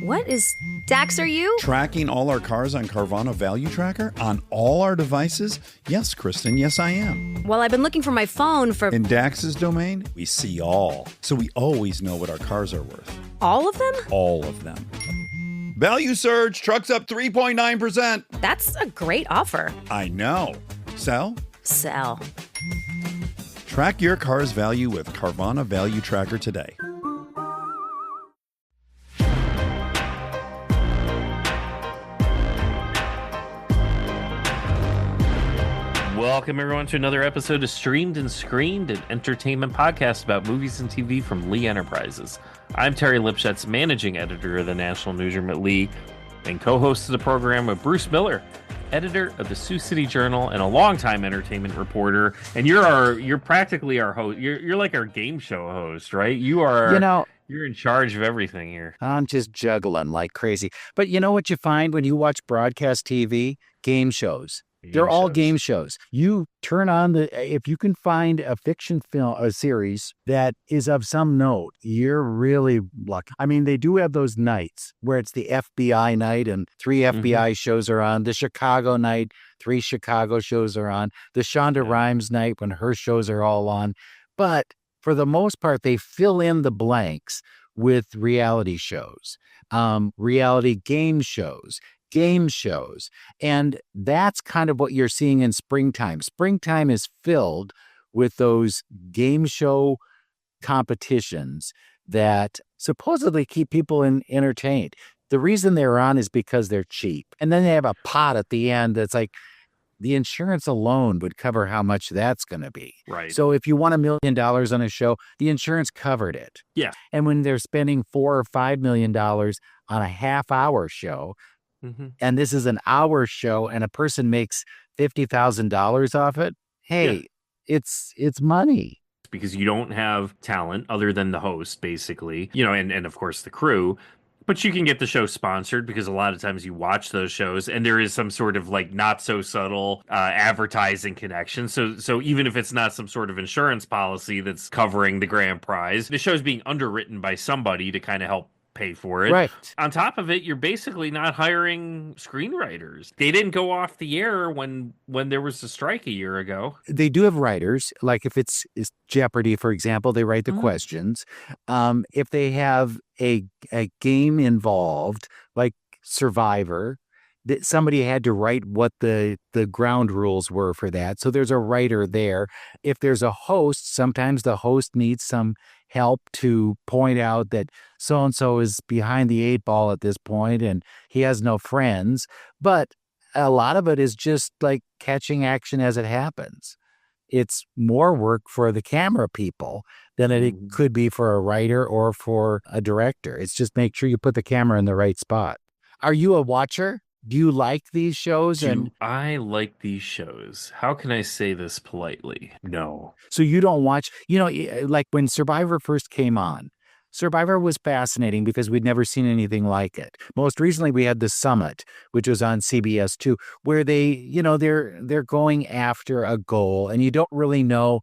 What is... Dax, are you? Tracking all our cars on Carvana Value Tracker on all our devices? Yes, Kristen, yes I am. Well, I've been looking for my phone for... In Dax's domain, we see all. So we always know what our cars are worth. All of them? All of them. Value surge, trucks up 3.9%. That's a great offer. I know. Sell? Sell. Track your car's value with Carvana Value Tracker today. Welcome, everyone, to another episode of Streamed and Screened, an entertainment podcast about movies and TV from Lee Enterprises. I'm Terry Lipshetz, managing editor of the National Newsroom at Lee, and co-host of the program with Bruce Miller, editor of the Sioux City Journal and a longtime entertainment reporter. And you're practically our host. You're like our game show host, right? You're in charge of everything here. I'm just juggling like crazy. But you know what you find when you watch broadcast TV? Game shows. They're all game shows. You turn on if you can find a fiction film, a series that is of some note, you're really lucky. I mean, they do have those nights where it's the FBI night and 3 FBI shows are on. The Chicago night, 3 Chicago shows are on. The Shonda Rhimes night when her shows are all on. But for the most part, they fill in the blanks with reality shows, reality game shows. And that's kind of what you're seeing in springtime. Springtime is filled with those game show competitions that supposedly keep people entertained. The reason they're on is because they're cheap. And then they have a pot at the end that's like the insurance alone would cover how much that's going to be. Right. So if you won $1 million on a show, the insurance covered it. Yeah. And when they're spending $4 or $5 million on a half-hour show, and this is an hour show and a person makes $50,000 off it, hey, it's money. Because you don't have talent other than the host, basically, and of course the crew, but you can get the show sponsored because a lot of times you watch those shows and there is some sort of like not so subtle advertising connection. So even if it's not some sort of insurance policy that's covering the grand prize, the show's being underwritten by somebody to kind of help pay for it. Right. On top of it, you're basically not hiring screenwriters. They didn't go off the air when there was a strike a year ago. They do have writers. Like if it's Jeopardy, for example, they write the questions. If they have a game involved, like Survivor, somebody had to write what the ground rules were for that. So there's a writer there. If there's a host, sometimes the host needs some help to point out that so-and-so is behind the 8 ball at this point and he has no friends. But a lot of it is just like catching action as it happens. It's more work for the camera people than it could be for a writer or for a director. It's just make sure you put the camera in the right spot. Are you a watcher? Do you like these shows? I like these shows? How can I say this politely? No. So you don't watch, like when Survivor first came on, Survivor was fascinating because we'd never seen anything like it. Most recently, we had The Summit, which was on CBS 2, where they're going after a goal and you don't really know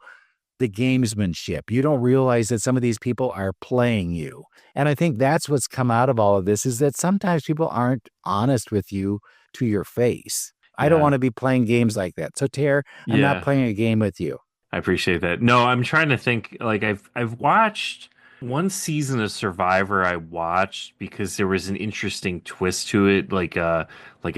the gamesmanship. You don't realize that some of these people are playing you. And I think that's what's come out of all of this is that sometimes people aren't honest with you to your face. I don't want to be playing games like that. So, Tara, I'm not playing a game with you. I appreciate that. No, I'm trying to think. Like I've watched one season of Survivor. I watched because there was an interesting twist to it, like a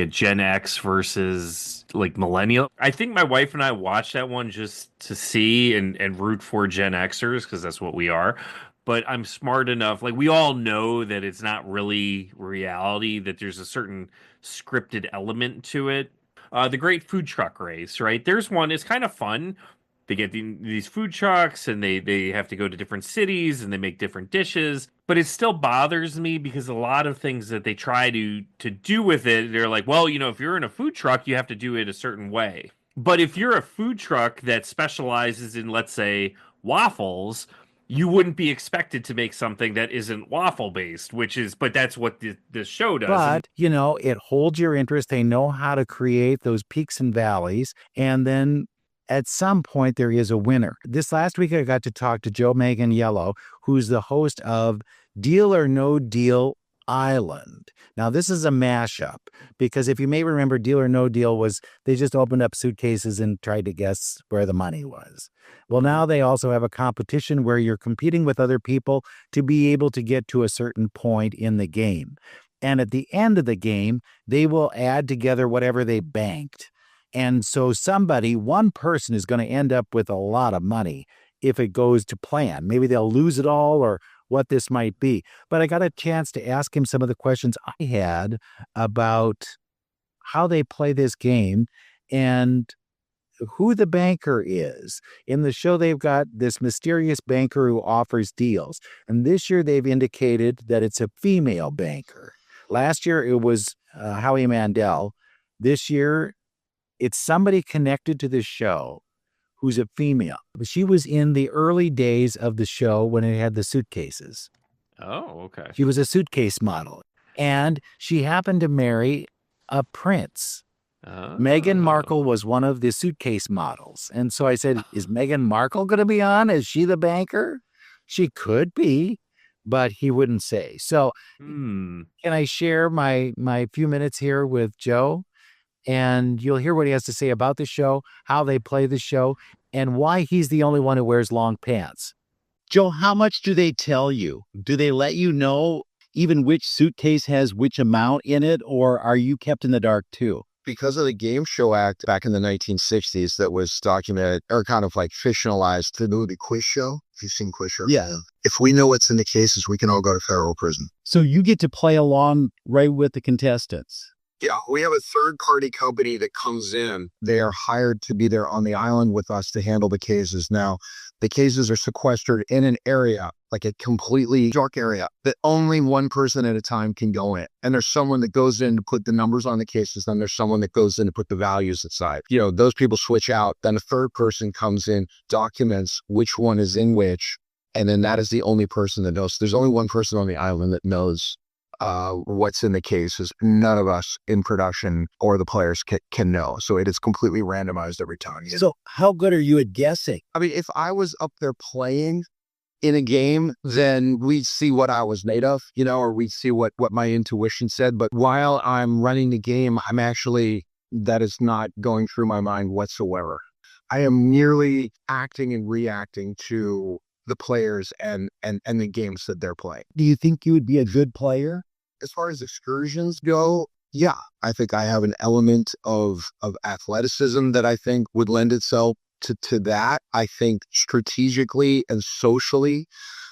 Gen X versus like millennial. I think my wife and I watched that one just to see and root for Gen Xers because that's what we are. But I'm smart enough, like we all know that it's not really reality, that there's a certain scripted element to it. The Great Food Truck Race, right? There's one, it's kind of fun. They get these food trucks and they have to go to different cities and they make different dishes. But it still bothers me because a lot of things that they try to do with it, they're like, well, if you're in a food truck, you have to do it a certain way. But if you're a food truck that specializes in, let's say, waffles, you wouldn't be expected to make something that isn't waffle based, but that's what this show does. But, it holds your interest. They know how to create those peaks and valleys. And then at some point there is a winner. This last week, I got to talk to Joe Manganiello, who's the host of Deal or No Deal Island. Now, this is a mashup because if you may remember, Deal or No Deal was they just opened up suitcases and tried to guess where the money was. Well, now they also have a competition where you're competing with other people to be able to get to a certain point in the game. And at the end of the game, they will add together whatever they banked. And so one person is going to end up with a lot of money if it goes to plan. Maybe they'll lose it all or what this might be. But I got a chance to ask him some of the questions I had about how they play this game and who the banker is. In the show, they've got this mysterious banker who offers deals. And this year, they've indicated that it's a female banker. Last year, it was Howie Mandel. This year, it's somebody connected to the show who's a female. But she was in the early days of the show when it had the suitcases. Oh, okay. She was a suitcase model. And she happened to marry a prince. Meghan Markle was one of the suitcase models. And so I said, is Meghan Markle going to be on? Is she the banker? She could be, but he wouldn't say. So can I share my few minutes here with Joe? And you'll hear what he has to say about the show, how they play the show, and why he's the only one who wears long pants. Joe, how much do they tell you? Do they let you know even which suitcase has which amount in it, or are you kept in the dark too? Because of the Game Show Act back in the 1960s that was documented or kind of like fictionalized, the movie Quiz Show. If you've seen Quiz Show. Yeah. If we know what's in the cases, we can all go to federal prison. So you get to play along right with the contestants. Yeah, we have a third-party company that comes in. They are hired to be there on the island with us to handle the cases. Now, the cases are sequestered in an area, like a completely dark area, that only one person at a time can go in. And there's someone that goes in to put the numbers on the cases, then there's someone that goes in to put the values aside. Those people switch out. Then a third person comes in, documents which one is in which, and then that is the only person that knows. There's only one person on the island that knows what's in the cases. None of us in production or the players can know. So it is completely randomized every time. So how good are you at guessing? I mean, if I was up there playing in a game, then we'd see what I was made of, or we'd see what my intuition said. But while I'm running the game, that is not going through my mind whatsoever. I am merely acting and reacting to the players and the games that they're playing. Do you think you would be a good player? As far as excursions go, yeah, I think I have an element of athleticism that I think would lend itself to that. I think strategically and socially,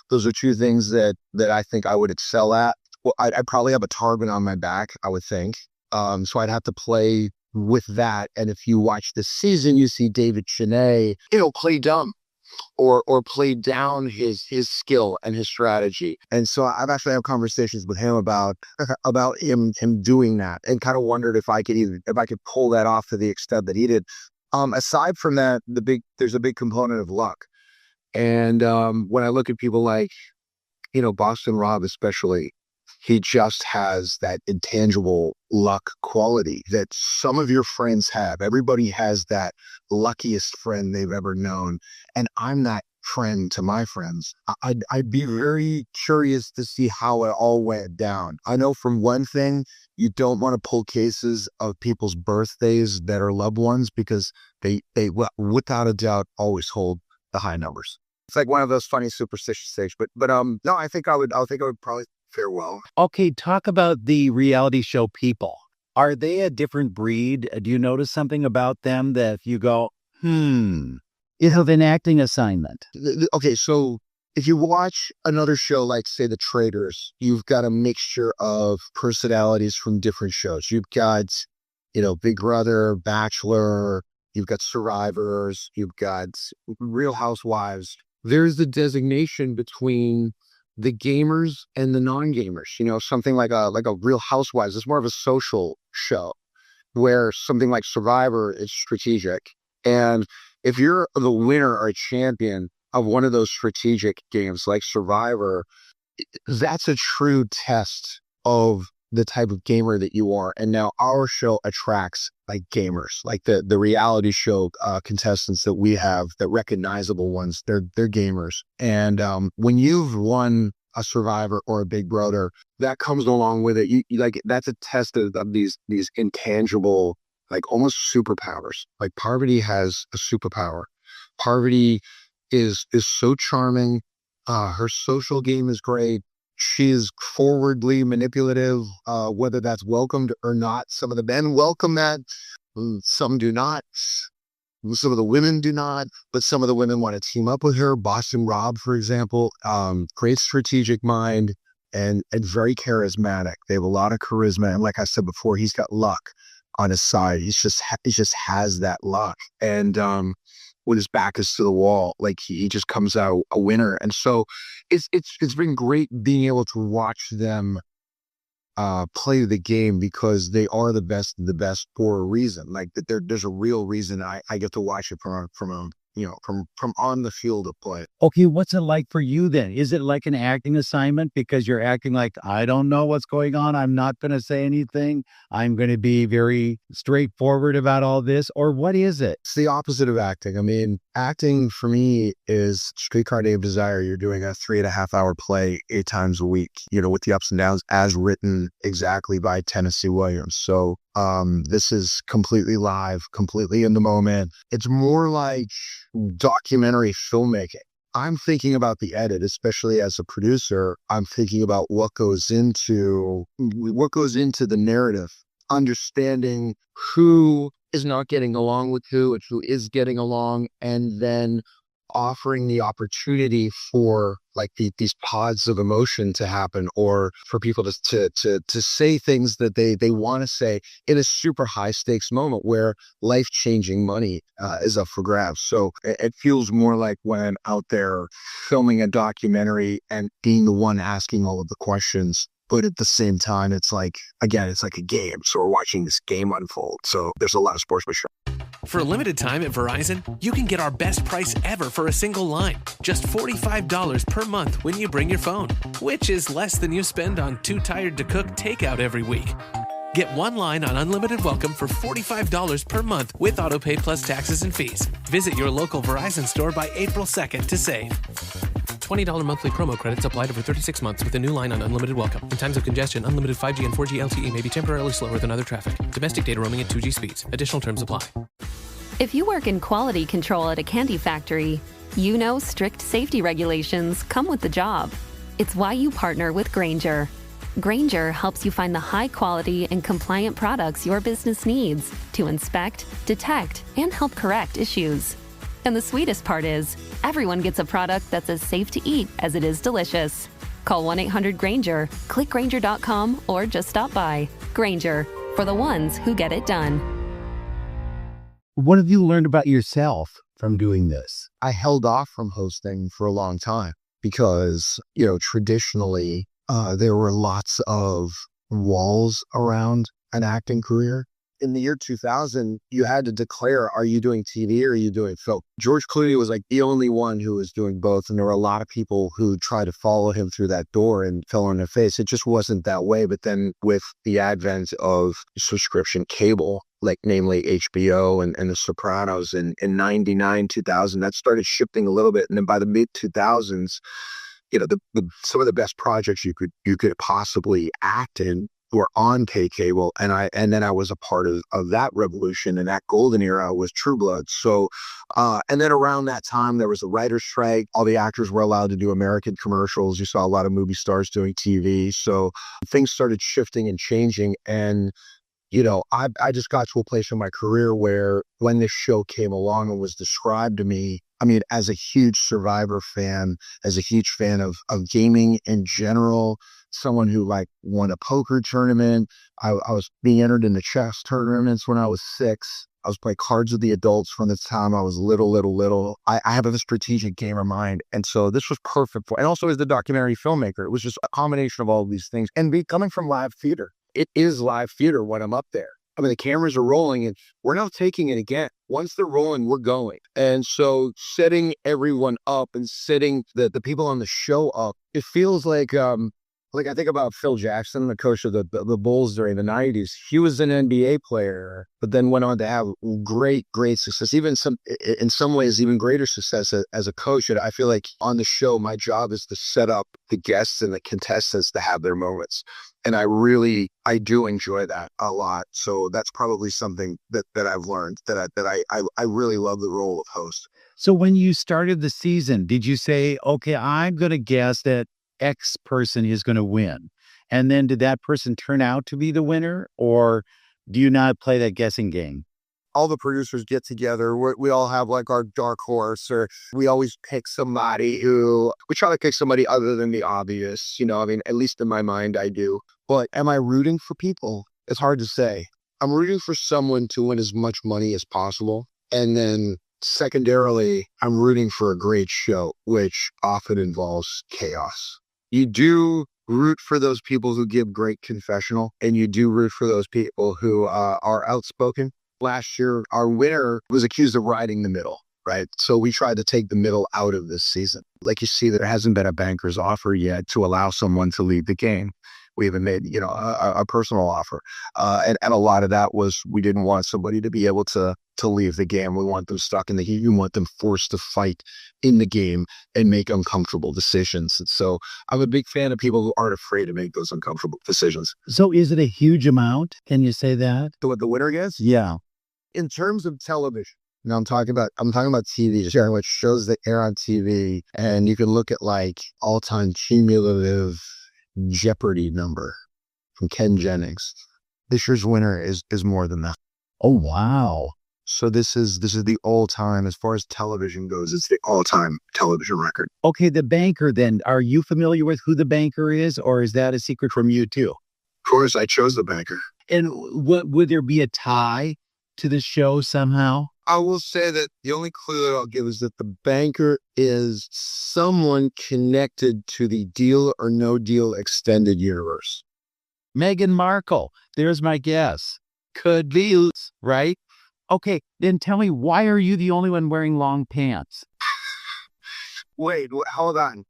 those are two things that I think I would excel at. Well, I'd probably have a target on my back, I would think. So I'd have to play with that. And if you watch the season, you see David Cheney, play dumb. Or play down his skill and his strategy. And so I've actually had conversations with him about him doing that, and kind of wondered if I could pull that off to the extent that he did. Aside from that, there's a big component of luck. And when I look at people like, Boston Rob especially, he just has that intangible luck quality that some of your friends have. Everybody has that luckiest friend they've ever known. And I'm that friend to my friends. I'd be very curious to see how it all went down. I know from one thing, you don't want to pull cases of people's birthdays that are loved ones, because they without a doubt always hold the high numbers. It's like one of those funny superstitious things. But no, I think I would probably fare well. Okay, talk about the reality show people. Are they a different breed? Do you notice something about them that you go, you have an acting assignment? Okay, so if you watch another show like, say, The Traitors, you've got a mixture of personalities from different shows. You've got, Big Brother, Bachelor, you've got Survivors, you've got Real Housewives. There's the designation between the gamers and the non-gamers. Something like a Real Housewives is more of a social show, where something like Survivor is strategic. And if you're the winner or a champion of one of those strategic games like Survivor, that's a true test of the type of gamer that you are. And now our show attracts like gamers, like the reality show contestants that we have, the recognizable ones, they're gamers. And when you've won a Survivor or a Big Brother, that comes along with it. Like, that's a test of these intangible, like almost superpowers. Like Parvati has a superpower. Parvati is so charming. Her social game is great. She is forwardly manipulative, whether that's welcomed or not. Some of the men welcome that, some do not. Some of the women do not, but some of the women want to team up with her. Boston Rob, for example, great strategic mind and very charismatic. They have a lot of charisma, and like I said before, he's got luck on his side. He just has that luck, and when his back is to the wall, like he just comes out a winner. And so it's been great being able to watch them play the game, because they are the best of the best for a reason. Like there's a real reason I get to watch it from on the field of play. Okay, what's it like for you then? Is it like an acting assignment because you're acting like, I don't know what's going on, I'm not going to say anything, I'm going to be very straightforward about all this, or what is it? It's the opposite of acting. I mean, acting for me is Streetcar Named Desire. You're doing a 3.5-hour play 8 times a week, with the ups and downs, as written exactly by Tennessee Williams. So this is completely live, completely in the moment. It's more like documentary filmmaking. I'm thinking about the edit, especially as a producer. I'm thinking about what goes into the narrative, understanding who is not getting along with who and who is getting along, and then offering the opportunity for like these pods of emotion to happen, or for people to say things that they want to say in a super high stakes moment where life-changing money is up for grabs. So it feels more like when I'm out there filming a documentary and being the one asking all of the questions. But at the same time, it's like a game. So we're watching this game unfold. So there's a lot of sportsmanship. For a limited time at Verizon, you can get our best price ever for a single line. Just $45 per month when you bring your phone, which is less than you spend on Too Tired to Cook takeout every week. Get one line on Unlimited Welcome for $45 per month with autopay plus taxes and fees. Visit your local Verizon store by April 2nd to save. $20 monthly promo credits applied over 36 months with a new line on Unlimited Welcome. In times of congestion, unlimited 5G and 4G LTE may be temporarily slower than other traffic. Domestic data roaming at 2G speeds. Additional terms apply. If you work in quality control at a candy factory, you know strict safety regulations come with the job. It's why you partner with Grainger. Grainger helps you find the high-quality and compliant products your business needs to inspect, detect, and help correct issues. And the sweetest part is, everyone gets a product that's as safe to eat as it is delicious. Call 1-800-GRAINGER, click Grainger.com, or just stop by. Grainger, for the ones who get it done. What have you learned about yourself from doing this? I held off from hosting for a long time because, traditionally, there were lots of walls around an acting career. In the year 2000, you had to declare, are you doing TV or are you doing film? George Clooney was like the only one who was doing both. And there were a lot of people who tried to follow him through that door and fell on their face. It just wasn't that way. But then with the advent of subscription cable, like namely HBO and The Sopranos in 99, 2000, that started shifting a little bit. And then by the mid 2000s, some of the best projects you could possibly act in were on pay cable, and then I was a part of that revolution, and that golden era was True Blood. So, and then around that time there was a writer's strike. All the actors were allowed to do American commercials. You saw a lot of movie stars doing TV. So things started shifting and changing, and I just got to a place in my career where when this show came along and was described to me, I mean, as a huge Survivor fan, as a huge fan of gaming in general, someone who won a poker tournament. I was being entered in the chess tournaments when I was 6. I was playing cards with the adults from the time I was little. I have a strategic gamer mind. And so this was perfect and also as the documentary filmmaker, it was just a combination of all of these things. And coming from live theater, it is live theater when I'm up there. I mean, the cameras are rolling and we're not taking it again. Once they're rolling, we're going. And so setting everyone up and setting the people on the show up, it feels like, Like I think about Phil Jackson, the coach of the Bulls during the 90s. He was an NBA player, but then went on to have great success. Even in some ways, even greater success as a coach. And I feel like on the show, my job is to set up the guests and the contestants to have their moments. And I do enjoy that a lot. So that's probably something that I've learned, that I really love the role of host. So when you started the season, did you say, okay, I'm going to guess that X person is going to win? And then did that person turn out to be the winner, or do you not play that guessing game? All the producers get together. We all have like our dark horse, or we always pick somebody we try to pick somebody other than the obvious. I mean, at least in my mind, I do. But am I rooting for people? It's hard to say. I'm rooting for someone to win as much money as possible. And then secondarily, I'm rooting for a great show, which often involves chaos. You do root for those people who give great confessional, and you do root for those people who are outspoken. Last year, our winner was accused of riding the middle, right? So we tried to take the middle out of this season. Like you see, there hasn't been a banker's offer yet to allow someone to lead the game. We even made, a personal offer. And a lot of that was, we didn't want somebody to be able to leave the game. We want them stuck in the heat. We want them forced to fight in the game and make uncomfortable decisions. And so I'm a big fan of people who aren't afraid to make those uncomfortable decisions. So is it a huge amount? Can you say that? So what the winner gets? Yeah. In terms of television, now I'm talking about TV, sharing what shows that air on TV, and you can look at like all-time cumulative Jeopardy number from Ken Jennings. This year's winner is more than that. Oh, wow. So this is the all-time, as far as television goes, it's the all-time television record. Okay, the banker then. Are you familiar with who the banker is, or is that a secret from you too? Of course, I chose the banker. And would there be a tie to the show somehow? I will say that the only clue that I'll give is that the banker is someone connected to the Deal or No Deal extended universe. Meghan Markle. There's my guess. Could be, right? Okay, then tell me, why are you the only one wearing long pants? Wait, hold on.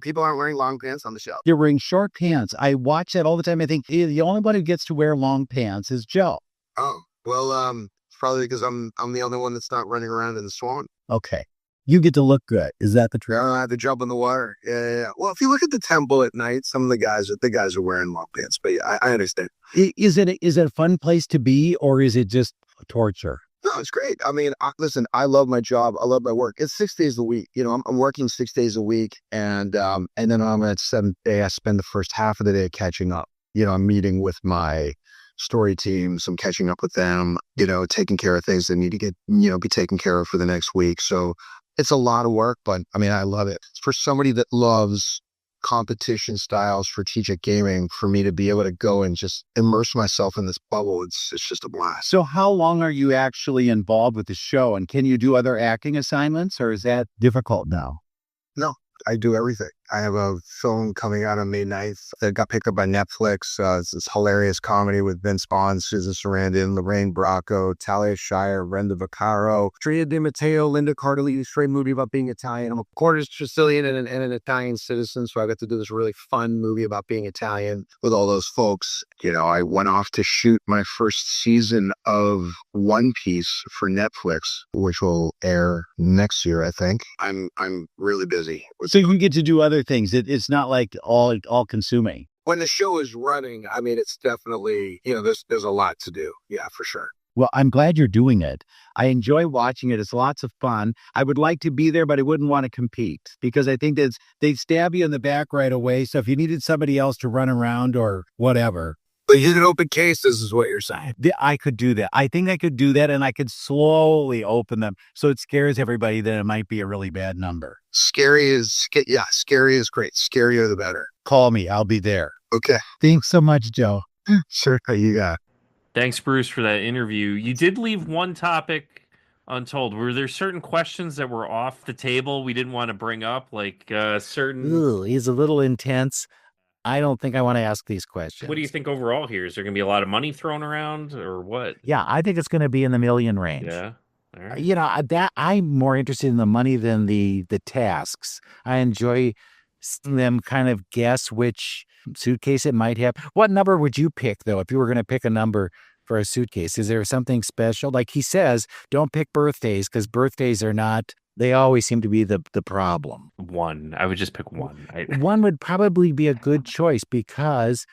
People aren't wearing long pants on the show. They're wearing short pants. I watch that all the time. I think the only one who gets to wear long pants is Joe. Oh, well, it's probably because I'm the only one that's not running around in the swamp. Okay. You get to look good. Is that the truth? I don't have to jump in the water. Yeah. Well, if you look at the temple at night, some of the guys are wearing long pants, but yeah, I understand. Is it a fun place to be, or is it just torture? No, it's great. I mean, listen, I love my job. I love my work. It's 6 days a week. I'm working 6 days a week, and then I'm at 7th day. I spend the first half of the day catching up. I'm meeting with my story teams. I'm catching up with them. Taking care of things that need to get be taken care of for the next week. So it's a lot of work, but I mean, I love it. For somebody that loves competition style strategic gaming, for me to be able to go and just immerse myself in this bubble, it's just a blast. So how long are you actually involved with the show, and can you do other acting assignments, or is that difficult now? No, I do everything. I have a film coming out on May 9th that got picked up by Netflix. It's this hilarious comedy with Vince Vaughn, Susan Sarandon, Lorraine Bracco, Talia Shire, Brenda Vaccaro, Tria Di Matteo, Linda Cardellini. Straight movie about being Italian. I'm a quarter Sicilian and an Italian citizen, so I got to do this really fun movie about being Italian with all those folks. I went off to shoot my first season of One Piece for Netflix, which will air next year, I think. I'm really busy. So you can get to do other things. It's not like all consuming. When the show is running, I mean, it's definitely, there's a lot to do. Yeah, for sure. Well, I'm glad you're doing it. I enjoy watching it. It's lots of fun. I would like to be there, but I wouldn't want to compete because I think they'd stab you in the back right away. So if you needed somebody else to run around or whatever. But you did open cases is what you're saying. I could do that. I think I could do that, and I could slowly open them so it scares everybody that it might be a really bad number. Scary is great. Scarier the better. Call me. I'll be there. Okay. Thanks so much, Joe. Sure. You got it. Thanks, Bruce, for that interview. You did leave one topic untold. Were there certain questions that were off the table we didn't want to bring up, like certain... Ooh, he's a little intense. I don't think I want to ask these questions. What do you think overall here? Is there going to be a lot of money thrown around or what? Yeah, I think it's going to be in the million range. Yeah. All right. That I'm more interested in the money than the tasks. I enjoy seeing them kind of guess which suitcase it might have. What number would you pick, though, if you were going to pick a number for a suitcase? Is there something special? Like he says, don't pick birthdays because birthdays are not, they always seem to be the problem. 1. I would just pick 1. 1 would probably be a good choice because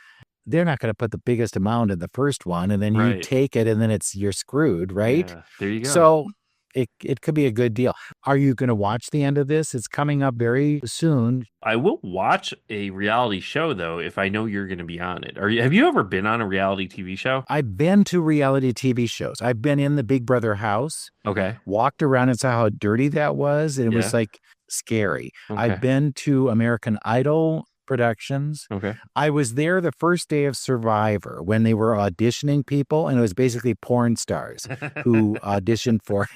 they're not going to put the biggest amount in the first one, and then you take it, and then you're screwed, right? Yeah, there you go. So it could be a good deal. Are you going to watch the end of this? It's coming up very soon. I will watch a reality show, though, if I know you're going to be on it. Have you ever been on a reality TV show? I've been to reality TV shows. I've been in the Big Brother house. Okay. Walked around and saw how dirty that was. And it was like scary. Okay. I've been to American Idol productions. Okay. I was there the first day of Survivor when they were auditioning people, and it was basically porn stars who auditioned for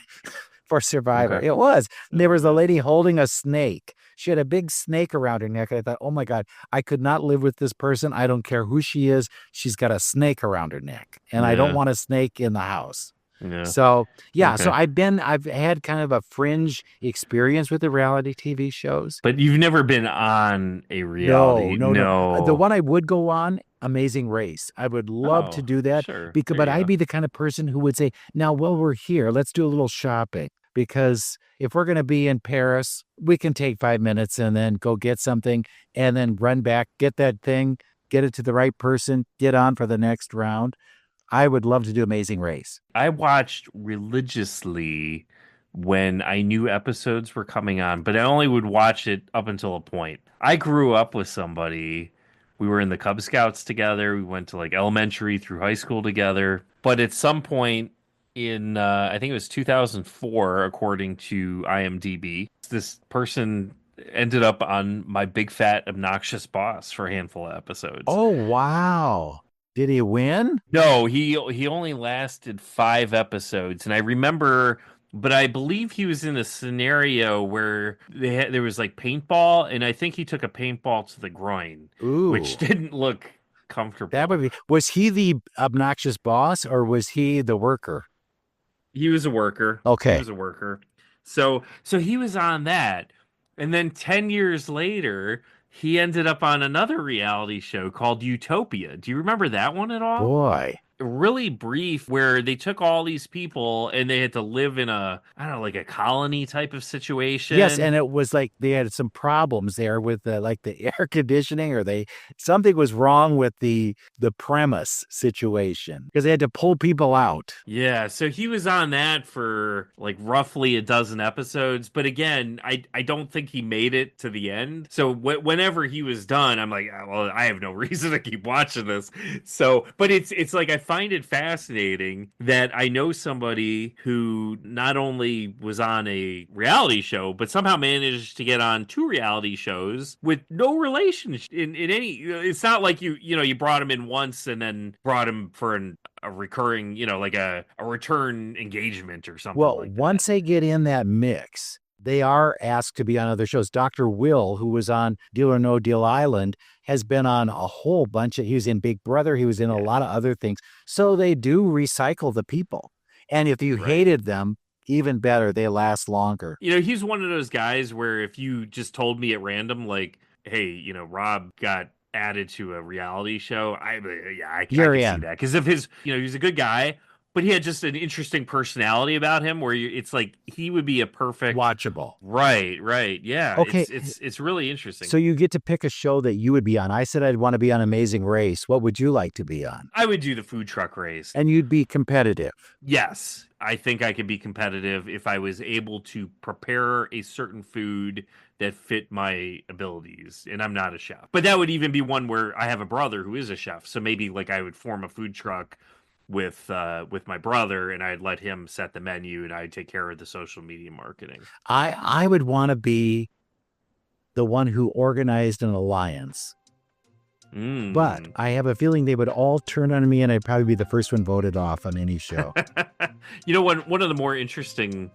Survivor. Okay. It was. And there was a lady holding a snake. She had a big snake around her neck. And I thought, oh my God, I could not live with this person. I don't care who she is. She's got a snake around her neck. And I don't want a snake in the house. Yeah. So, Okay. so I've had kind of a fringe experience with the reality TV shows. But you've never been on a reality. No. The one I would go on, Amazing Race. I would love to do that. Sure. But I'd be the kind of person who would say, now, while we're here, let's do a little shopping. Because if we're going to be in Paris, we can take 5 minutes and then go get something and then run back, get that thing, get it to the right person, get on for the next round. I would love to do Amazing Race. I watched religiously when I knew episodes were coming on, but I only would watch it up until a point. I grew up with somebody. We were in the Cub Scouts together. We went to like elementary through high school together. But at some point in, I think it was 2004, according to IMDb, this person ended up on My Big Fat Obnoxious Boss for a handful of episodes. Oh, wow. Did he win? No, he only lasted 5 episodes, and I remember, but I believe he was in a scenario where there was like paintball, and I think he took a paintball to the groin, which didn't look comfortable. That would be. Was he the obnoxious boss, or was he the worker? He was a worker. Okay, he was a worker. So he was on that, and then 10 years later, he ended up on another reality show called Utopia. Do you remember that one at all? Boy. Really brief, where they took all these people and they had to live in a, I don't know, like a colony type of situation. Yes, and it was like they had some problems there with the air conditioning, or something was wrong with the premise situation because they had to pull people out. Yeah, so he was on that for like roughly a dozen episodes, but again, I don't think he made it to the end. So whenever he was done, I'm like, well, I have no reason to keep watching this. So, but it's like I find it fascinating that I know somebody who not only was on a reality show, but somehow managed to get on 2 reality shows with no relationship in any. It's not like you brought him in once and then brought him for a recurring, like a return engagement or something. Well, like that. Once they get in that mix, they are asked to be on other shows. Dr. Will, who was on Deal or No Deal Island, has been on a whole bunch he was in Big Brother. He was in a lot of other things. So they do recycle the people. And if you hated them, even better, they last longer. He's one of those guys where if you just told me at random, like, hey, Rob got added to a reality show, I can see that. Because of his, he's a good guy, but he had just an interesting personality about him where it's like he would be a perfect watchable. Right. Yeah. Okay. It's really interesting. So you get to pick a show that you would be on. I said I'd want to be on Amazing Race. What would you like to be on? I would do the food truck race. And you'd be competitive. Yes. I think I could be competitive if I was able to prepare a certain food that fit my abilities. And I'm not a chef. But that would even be one where I have a brother who is a chef. So maybe like I would form a food truck with my brother, and I'd let him set the menu and I'd take care of the social media marketing. I would want to be the one who organized an alliance. But I have a feeling they would all turn on me and I'd probably be the first one voted off on any show. One of the more interesting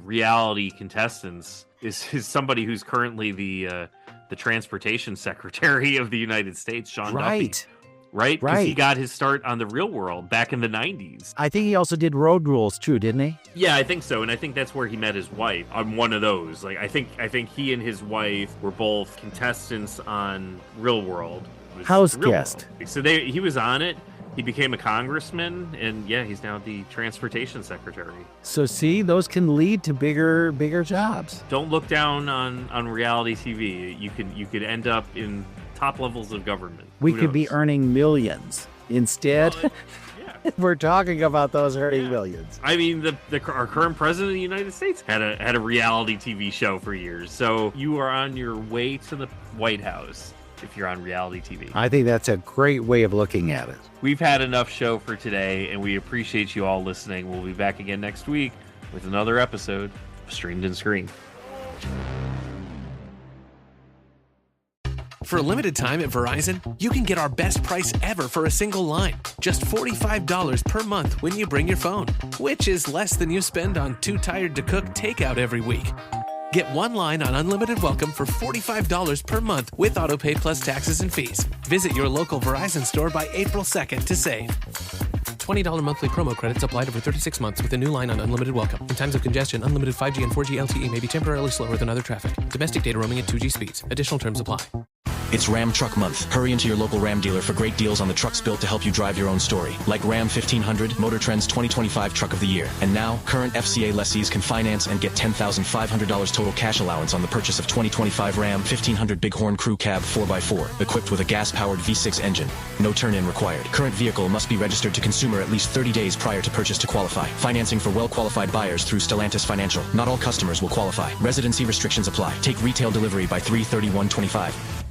reality contestants is somebody who's currently the transportation secretary of the United States, Sean Duffy. Right? Because he got his start on The Real World back in the 90s. I think he also did Road Rules too, didn't he? Yeah, I think so. And I think that's where he met his wife on one of those. Like I think he and his wife were both contestants on Real World. was House the real guest. world. So he was on it. He became a congressman, and yeah, he's now the transportation secretary. So see, those can lead to bigger jobs. Don't look down on reality TV. You could end up in top levels of government. We Who could be knows? earning millions. Instead, we're talking about those earning millions. I mean, our current president of the United States had a reality TV show for years. So you are on your way to the White House if you're on reality TV. I think that's a great way of looking at it. We've had enough show for today, and we appreciate you all listening. We'll be back again next week with another episode of Streamed and Screened. For a limited time at Verizon, you can get our best price ever for a single line. Just $45 per month when you bring your phone, which is less than you spend on Too Tired to Cook takeout every week. Get one line on Unlimited Welcome for $45 per month with AutoPay plus taxes and fees. Visit your local Verizon store by April 2nd to save. $20 monthly promo credits applied over 36 months with a new line on Unlimited Welcome. In times of congestion, unlimited 5G and 4G LTE may be temporarily slower than other traffic. Domestic data roaming at 2G speeds. Additional terms apply. It's Ram Truck Month. Hurry into your local Ram dealer for great deals on the trucks built to help you drive your own story. Like Ram 1500, Motor Trend's 2025 Truck of the Year. And now, current FCA lessees can finance and get $10,500 total cash allowance on the purchase of 2025 Ram 1500 Bighorn Crew Cab 4x4, equipped with a gas-powered V6 engine. No turn-in required. Current vehicle must be registered to consumer at least 30 days prior to purchase to qualify. Financing for well-qualified buyers through Stellantis Financial. Not all customers will qualify. Residency restrictions apply. Take retail delivery by 3/31/25.